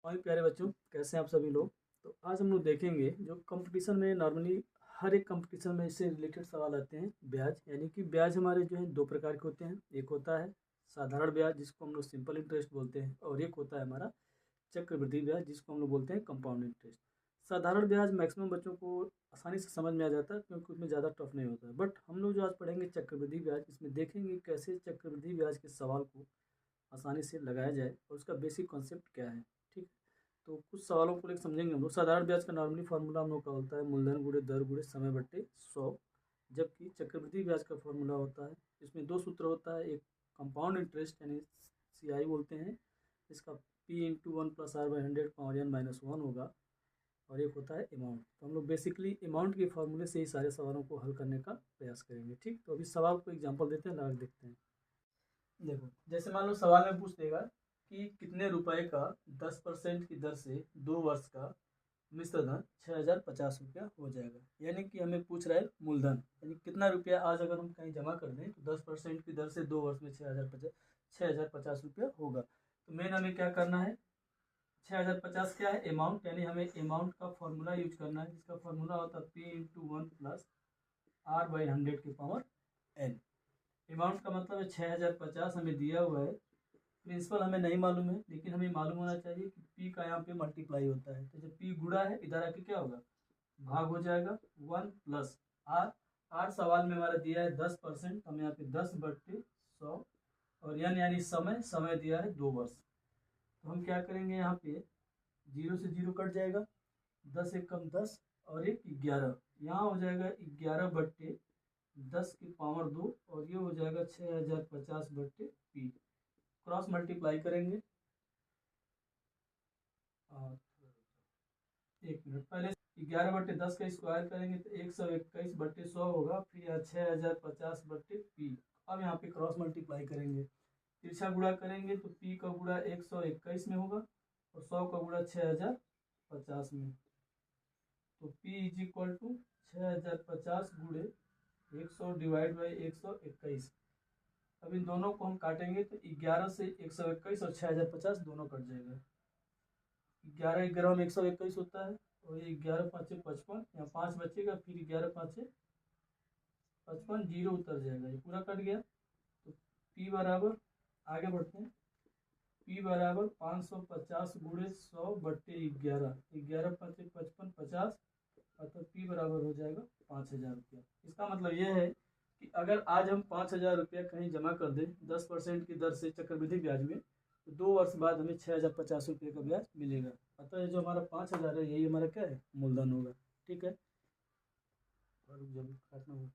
हाय प्यारे बच्चों, कैसे हैं आप सभी लोग। तो आज हम लोग देखेंगे जो कंपटीशन में नॉर्मली हर एक कंपटीशन में इससे रिलेटेड सवाल आते हैं। ब्याज यानी कि ब्याज हमारे जो है दो प्रकार के होते हैं। एक होता है साधारण ब्याज जिसको हम लोग सिंपल इंटरेस्ट बोलते हैं, और एक होता है हमारा चक्रवृद्धि ब्याज जिसको हम लोग बोलते हैं कंपाउंड इंटरेस्ट। साधारण ब्याज मैक्सिमम बच्चों को आसानी से समझ में आ जाता है क्योंकि उसमें ज़्यादा टफ नहीं होता है। बट हम लोग जो आज पढ़ेंगे चक्रवृद्धि ब्याज, इसमें देखेंगे कैसे चक्रवृद्धि ब्याज के सवाल को आसानी से लगाया जाए और उसका बेसिक कॉन्सेप्ट क्या है। ठीक। तो कुछ सवालों को लेकर समझेंगे हम लोग। साधारण ब्याज का नॉर्मली फार्मूला हम लोग का होता है मूलधन गुणे दर गुणे समय बट्टे 100। जबकि चक्रवृद्धि ब्याज का फार्मूला होता है, इसमें दो सूत्र होता है। एक कंपाउंड इंटरेस्ट यानी CI बोलते हैं, इसका P×1+R/100 पावर n-1 होगा, और एक होता है अमाउंट। तो हम लोग बेसिकली अमाउंट के फार्मूले से ही सारे सवालोों को हल करने का प्रयास करेंगे। ठीक, तो अभी सवाल को एग्जाम्पल देते हैं, लगा देखते हैं। देखो, जैसे मान लो सवाल में पूछ देगा कि कितने रुपए का 10% की दर से 2 वर्ष का मिश्र धन 6050 रुपया हो जाएगा। यानी कि हमें पूछ रहा है मूलधन, यानी कितना रुपया आज अगर हम कहीं जमा कर दें तो 10% की दर से 2 वर्ष में 6050 रुपया होगा। तो मेन हमें क्या करना है, 6050 क्या है अमाउंट, यानी हमें अमाउंट का फॉर्मूला यूज करना है जिसका फॉर्मूला होता है P×1+R/100 की पावर n। अमाउंट का मतलब है 6050 हमें दिया हुआ है। प्रिंसिपल हमें नहीं मालूम है, लेकिन हमें मालूम होना चाहिए कि पी का यहाँ पे मल्टीप्लाई होता है। तो जब पी गुणा है इधर आके क्या होगा, भाग हो जाएगा 1+R। आर सवाल में हमारा दिया है 10%, हमें यहाँ पे 10/100, और एन यानी समय, समय दिया है 2 वर्ष। तो हम क्या करेंगे, यहाँ पे 0 से 0 कट जाएगा, 10 एक कम 10 और एक 11, यहाँ हो जाएगा 11/10 की पावर 2, और ये हो जाएगा 6050/P। क्रॉस मल्टीप्लाई करेंगे, और एक मिनट पहले 11/10 का स्क्वायर करेंगे तो 121/100 होगा, फिर यहाँ 6050/P। अब यहाँ पे क्रॉस मल्टीप्लाई करेंगे, तिरछा गुणा करेंगे तो P का गुणा 121 में होगा और 100 का गुणा 6050 में। तो P = 6050 गुणे 100 डिवाइड बाई 121। अब इन दोनों को हम काटेंगे तो 11 से 121 और 6050 दोनों कट जाएगा। 11 11 में 121 होता है, और ये 11×5 = 55, यहाँ 5 बचेगा, फिर 11×5 = 55, 0 उतर जाएगा, ये पूरा कट गया। तो P बराबर, आगे बढ़ते हैं, P बराबर 550 गुणे 100/11, 11×5 = 55, 50, अतः P बराबर हो जाएगा 5000 रुपया। इसका मतलब यह है कि अगर आज हम 5000 रुपया कहीं जमा कर दें 10% की दर से चक्रवृद्धि ब्याज में, तो 2 वर्ष बाद हमें 6050 रुपये का ब्याज मिलेगा। अतः जो हमारा 5000 है यही हमारा क्या है, मूलधन होगा। ठीक है, और जब काटना होगा